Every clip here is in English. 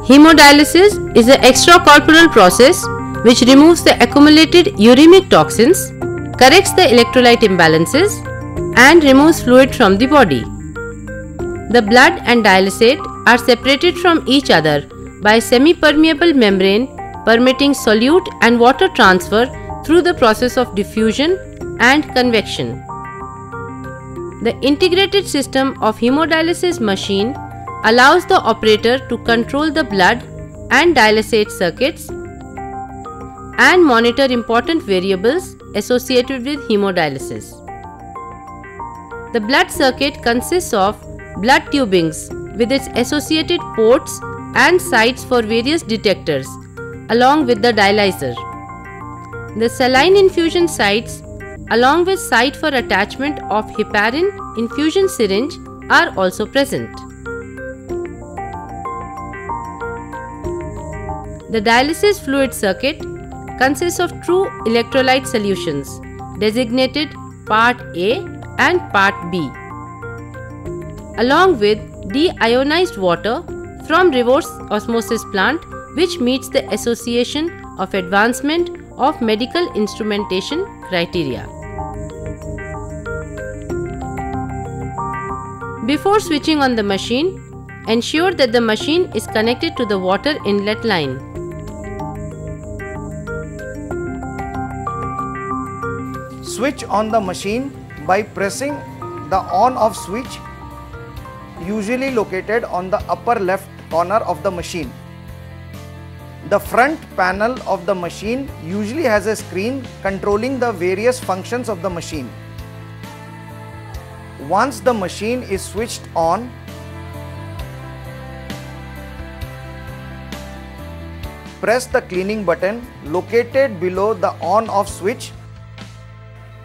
Hemodialysis is an extracorporeal process which removes the accumulated uremic toxins, corrects the electrolyte imbalances, and removes fluid from the body. The blood and dialysate are separated from each other by a semi-permeable membrane permitting solute and water transfer through the process of diffusion and convection. The integrated system of hemodialysis machine allows the operator to control the blood and dialysate circuits and monitor important variables associated with hemodialysis. The blood circuit consists of blood tubings with its associated ports and sites for various detectors along with the dialyzer. The saline infusion sites along with site for attachment of heparin infusion syringe are also present. The dialysis fluid circuit consists of two electrolyte solutions designated Part A and Part B, along with deionized water from reverse osmosis plant, which meets the Association of Advancement of Medical Instrumentation criteria. Before switching on the machine, ensure that the machine is connected to the water inlet line. Switch on the machine by pressing the on-off switch, usually located on the upper left corner of the machine. The front panel of the machine usually has a screen controlling the various functions of the machine. Once the machine is switched on, press the cleaning button located below the on-off switch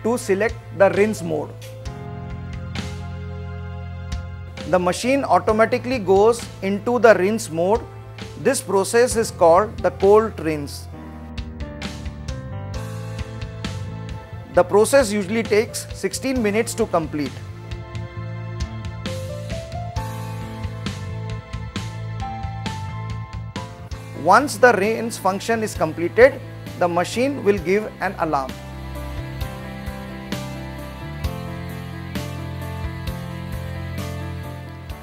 to select the rinse mode. The machine automatically goes into the rinse mode. This process is called the cold rinse. The process usually takes 16 minutes to complete. Once the rinse function is completed, the machine will give an alarm.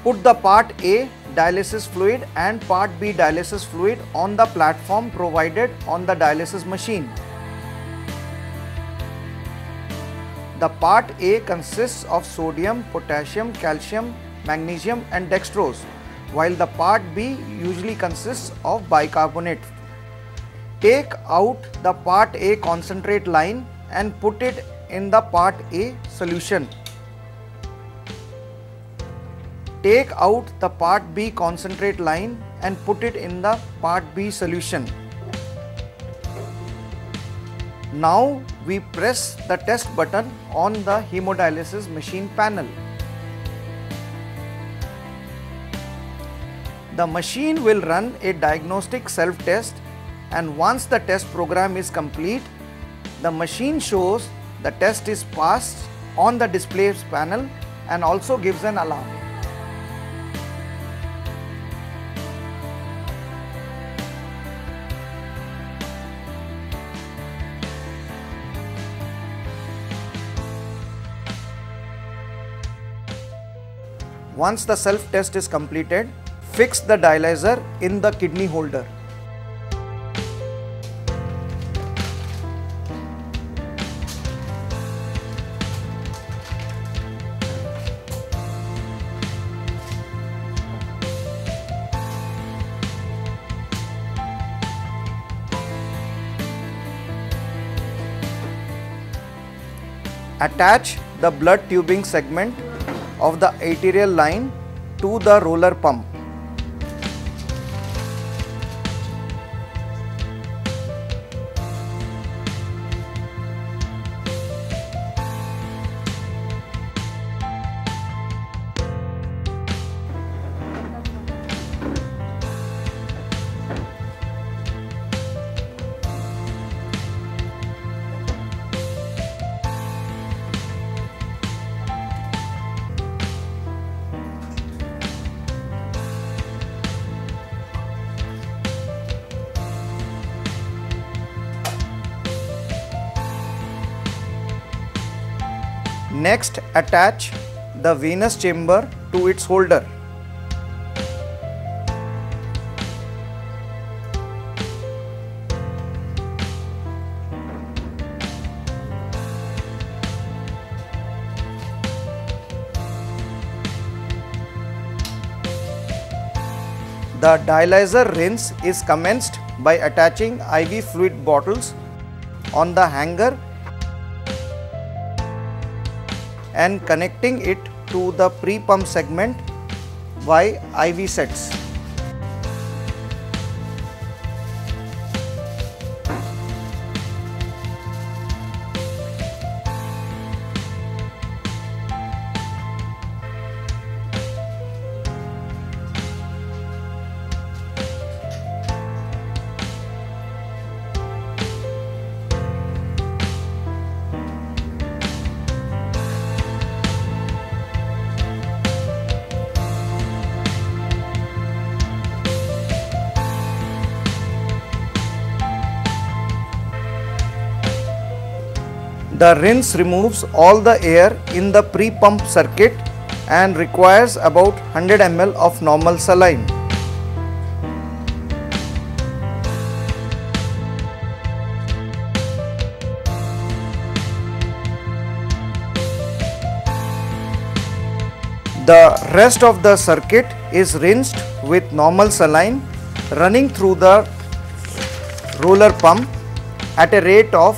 Put the Part A dialysis fluid and Part B dialysis fluid on the platform provided on the dialysis machine. The Part A consists of sodium, potassium, calcium, magnesium and dextrose, while the Part B usually consists of bicarbonate. Take out the Part A concentrate line and put it in the Part A solution. Take out the Part B concentrate line and put it in the Part B solution. Now we press the test button on the hemodialysis machine panel. The machine will run a diagnostic self-test, and once the test program is complete, the machine shows the test is passed on the display panel and also gives an alarm. Once the self-test is completed, fix the dialyzer in the kidney holder. Attach the blood tubing segment of the arterial line to the roller pump. Next, attach the venous chamber to its holder. The dialyzer rinse is commenced by attaching IV fluid bottles on the hanger and connecting it to the pre-pump segment by IV sets. The rinse removes all the air in the pre-pump circuit and requires about 100 ml of normal saline. The rest of the circuit is rinsed with normal saline running through the roller pump at a rate of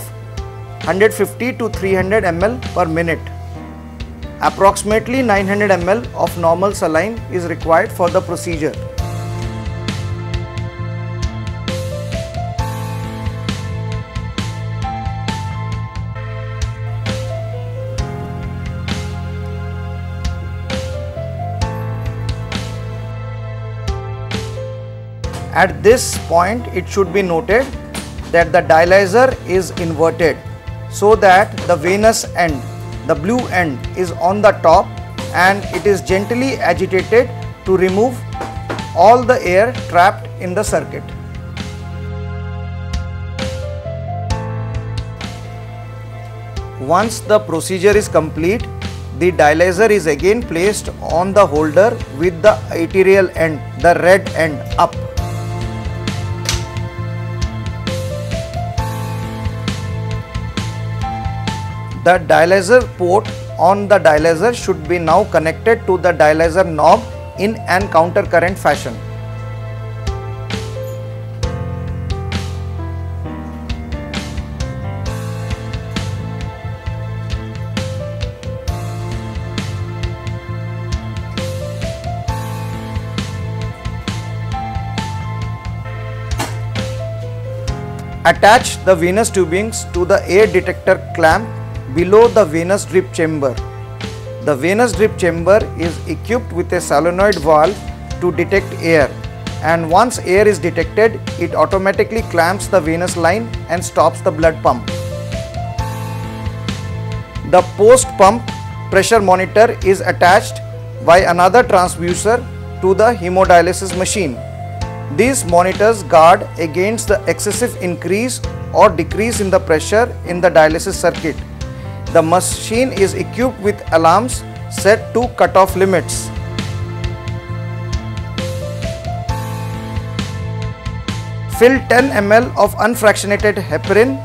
150 to 300 ml per minute. Approximately 900 ml of normal saline is required for the procedure. At this point, it should be noted that the dialyzer is inverted, so that the venous end, the blue end, is on the top and it is gently agitated to remove all the air trapped in the circuit. Once the procedure is complete, the dialyzer is again placed on the holder with the arterial end, the red end, up. The dialyzer port on the dialyzer should be now connected to the dialyzer knob in an counter current fashion. Attach the venous tubings to the air detector clamp below the venous drip chamber. The venous drip chamber is equipped with a solenoid valve to detect air, and once air is detected, it automatically clamps the venous line and stops the blood pump. The post-pump pressure monitor is attached by another transducer to the hemodialysis machine. These monitors guard against the excessive increase or decrease in the pressure in the dialysis circuit. The machine is equipped with alarms set to cutoff limits. Fill 10 ml of unfractionated heparin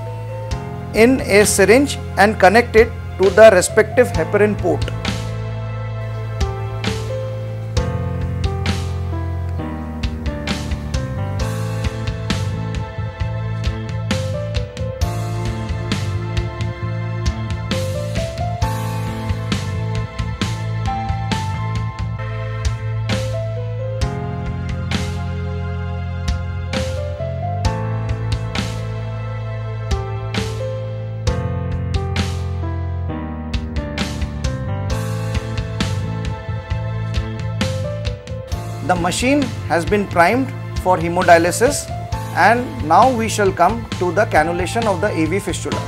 in a syringe and connect it to the respective heparin port. The machine has been primed for hemodialysis, and now we shall come to the cannulation of the AV fistula.